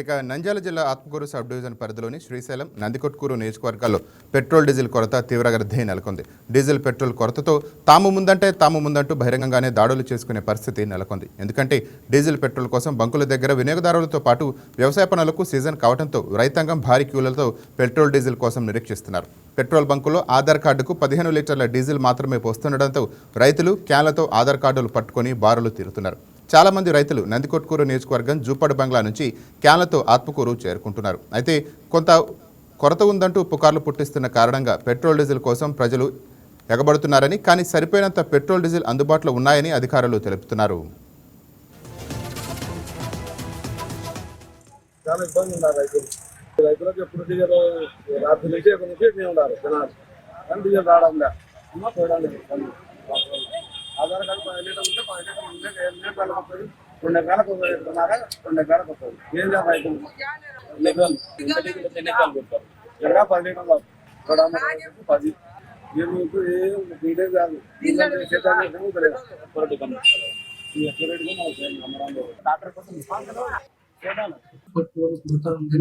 ఇక నంద్యాల జిల్లా Atmakur sub division పరిధిలోని శ్రీశైలం నందికొట్కూరు నియోజకవర్గాల్లో పెట్రోల్ డీజిల్ కొరత తీవ్రగర్ధే నెలకొంది. డీజిల్ పెట్రోల్ కొరతతో తాము ముందంటూ బహిరంగంగానే దాడులు చేసుకునే పరిస్థితి నెలకొంది. ఎందుకంటే డీజిల్ పెట్రోల్ కోసం బంకుల దగ్గర వినియోగదారులతో పాటు వ్యవసాయ పనులకు సీజన్ కావడంతో రైతాంగం భారీ క్యూలతో పెట్రోల్ డీజిల్ కోసం నిరీక్షిస్తున్నారు. పెట్రోల్ బంకులో ఆధార్ కార్డుకు 15 లీటర్ల డీజిల్ మాత్రమే పోస్తుండటంతో రైతులు క్యాన్లతో ఆధార్ కార్డులు పట్టుకొని బారులు తీరుతున్నారు. చాలా మంది రైతులు నందికొట్కూరు నియోజకవర్గం జూపడు బంగ్లా నుంచి క్యాన్లతో ఆత్మకూరు చేరుకుంటున్నారు. అయితే కొంత కొరత ఉందంటూ పుకార్లు పుట్టిస్తున్న కారణంగా పెట్రోల్ డీజిల్ కోసం ప్రజలు ఎగబడుతున్నారని, కానీ సరిపోయినంత పెట్రోల్ డీజిల్ అందుబాటులో ఉన్నాయని అధికారులు తెలుపుతున్నారు. రైతులకు ఎప్పుడు డీజిల్ రాత్రి నుంచి ఎక్కడి నుంచి మేము ఉండాలి జనాలు కానీ డీజిల్ రావడం చూడండి. ఆధార్ కార్డు 10 లీటర్లు ఉంటే 10 లీటర్లు ఉంటే 2 లీటర్లకు వస్తుంది, 2 ఎకరాలకు 2 ఎకరాలకు వస్తుంది. ఏం చేయాలి రైతులు? 2 ఎకరాలు 10 లీటర్లు 10 మీకు ఏం డీటెయిల్ కాదు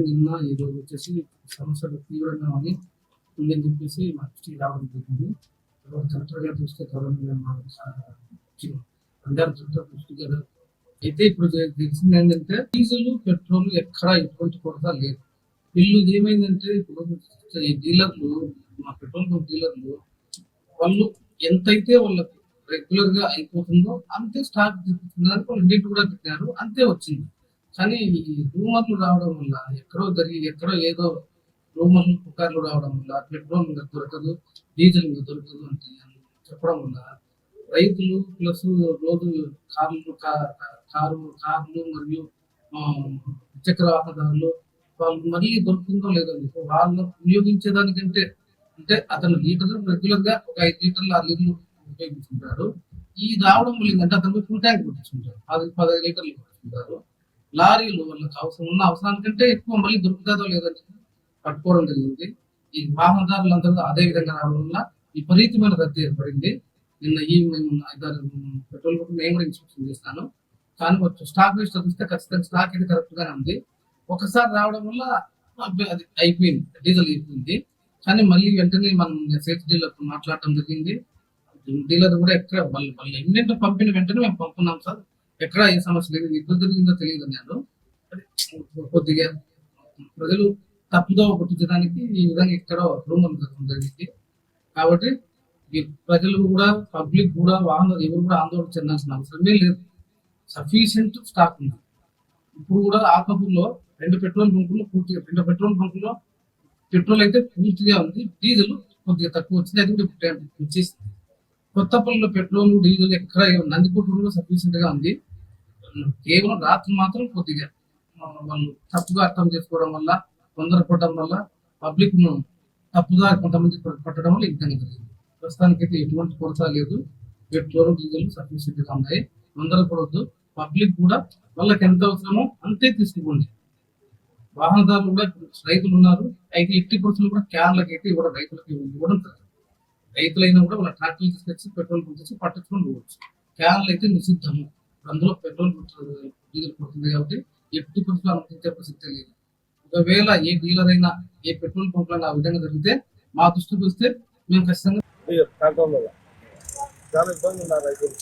నిన్న ఈరోజు వచ్చేసి సమస్యలు తీవ్రంగా ఉందని చెప్పేసి మా దృష్టికి రావడం జరిగింది. కలెక్టర్ గారు చూస్తే అయితే ఇప్పుడు తెలిసింది ఏంటంటే డీజిల్ పెట్రోల్ ఎక్కడ ఎటువంటి కొరత లేదు. వీళ్ళు ఏమైందంటే ఇప్పుడు డీలర్లు, మా పెట్రోల్ బంక్ డీలర్లు వాళ్ళు ఎంతైతే వాళ్ళకి రెగ్యులర్ గా అయిపోతుందో అంతే స్టాక్ తీసుకున్నారు. రెండింటి కూడా పెట్టారు, అంతే వచ్చింది. కానీ ఈ రూమర్లు రావడం వల్ల ఎక్కడో ఏదో రూమర్లు పుకార్లు రావడం వల్ల పెట్రోల్ దొరకదు, డీజిల్ దొరకదు అంటే చెప్పడం వల్ల రైతులు ప్లస్ రోజు కార్లు మరియు ద్విచక్ర వాహనదారులు వాళ్ళు మళ్ళీ దొరుకుతుందో లేదో వాళ్ళు వినియోగించేదానికంటే అంటే అతను రెగ్యులర్ గా ఒక 5 లీటర్లు 6 లీటర్లు ఉపయోగించుకుంటారు. ఈ రావడం వల్ల ఏంటంటే అతను ఫుల్ ట్యాంక్ కొట్టించుకుంటారు, 15 లీటర్లు కొట్టించుకుంటారు. లారీలు వాళ్ళకి అవసరానికంటే ఎక్కువ మళ్ళీ దొరుకుతుందో లేదని పట్టుకోవడం జరిగింది. ఈ వాహనదారులందరూ అదే విధంగా రావడం వల్ల విపరీతమైన రద్దీ ఏర్పడింది. నిన్న ఈవినింగ్ 5-6 పెట్రోల్ బంక్ నేను కూడా ఇన్స్ట్రక్షన్ చేస్తాను. కానీ స్టాక్ లిస్ట్ చూస్తే ఖచ్చితంగా స్టాక్ అయితే కరెక్ట్ గానే ఉంది. ఒకసారి రావడం వల్ల అది అయిపోయింది, డీజిల్ అయిపోయింది. కానీ మళ్ళీ వెంటనే మనం సేల్స్ డీలర్ మాట్లాడటం జరిగింది. డీలర్ కూడా ఎక్కడ వాళ్ళు ఎన్నింటి పంపిన వెంటనే మేము పంపున్నాం సార్, ఎక్కడ ఏ సమస్య లేదు, ఎప్పుడు జరిగిందో తెలియదు అన్నాడు. కొద్దిగా ప్రజలు తప్పుదో పుట్టించడానికి ఈ విధంగా ఎక్కడో రూమర్ జరిగింది. కాబట్టి ఈ ప్రజలు కూడా, పబ్లిక్ కూడా, వాహనాలు ఎవరు కూడా ఆందోళన చెందాల్సిన అవసరమే లేదు. సఫిషియంట్ స్టాక్ ఉంది. ఇప్పుడు కూడా ఆత్మకూరులో 2 పెట్రోల్ బంకుల్లో పూర్తిగా 2 పెట్రోల్ బంకుల్లో పెట్రోల్ అయితే పూర్తిగా ఉంది, డీజిల్ కొద్దిగా తక్కువ వచ్చింది, అది కూడా వచ్చేసింది. కొత్తపల్లిలో పెట్రోల్ డీజిల్ ఎక్కడ నందికొట్కూరులో సఫిషియంట్ గా ఉంది. కేవలం రాత్రి మాత్రం కొద్దిగా వాళ్ళు తప్పుగా అర్థం చేసుకోవడం వల్ల, తొందరపడడం వల్ల పబ్లిక్ ను తప్పుగా కొంతమంది పట్టడం వల్ల ఈ విధంగా జరిగింది. ప్రస్తుతానికైతే ఎటువంటి కొరత లేదు, పెట్రోల్ డీజిల్ సఫిషియంట్ గా ఉన్నాయి. తొందరపడవద్దు. పబ్లిక్ కూడా వాళ్ళకి ఎంత అవసరమో అంతే తీసుకోండి. వాహనదారులు కూడా రైతులు ఉన్నారు, అయితే 80% కూడా క్యాన్లకి అయితే రైతులకి ఇవ్వడం రైతులైనా కూడా వాళ్ళ ట్రాక్టర్లు తీసుకొచ్చి పెట్రోల్ పంపించి పట్టించుకొని పోవచ్చు. క్యాన్లు అయితే నిషిద్ధము. అందులో పెట్రోల్ డీజిల్ పడుతుంది కాబట్టి 80% అనుమతించే ప్రసక్తే లేదు. ఒకవేళ ఏ డీలర్ అయినా ఏ పెట్రోల్ పంప్ అయినా ఆ విధంగా జరిగితే మా దృష్టికి వస్తే మేము ఖచ్చితంగా చాలా ఇబ్బంది ఉన్నారు రైతులు.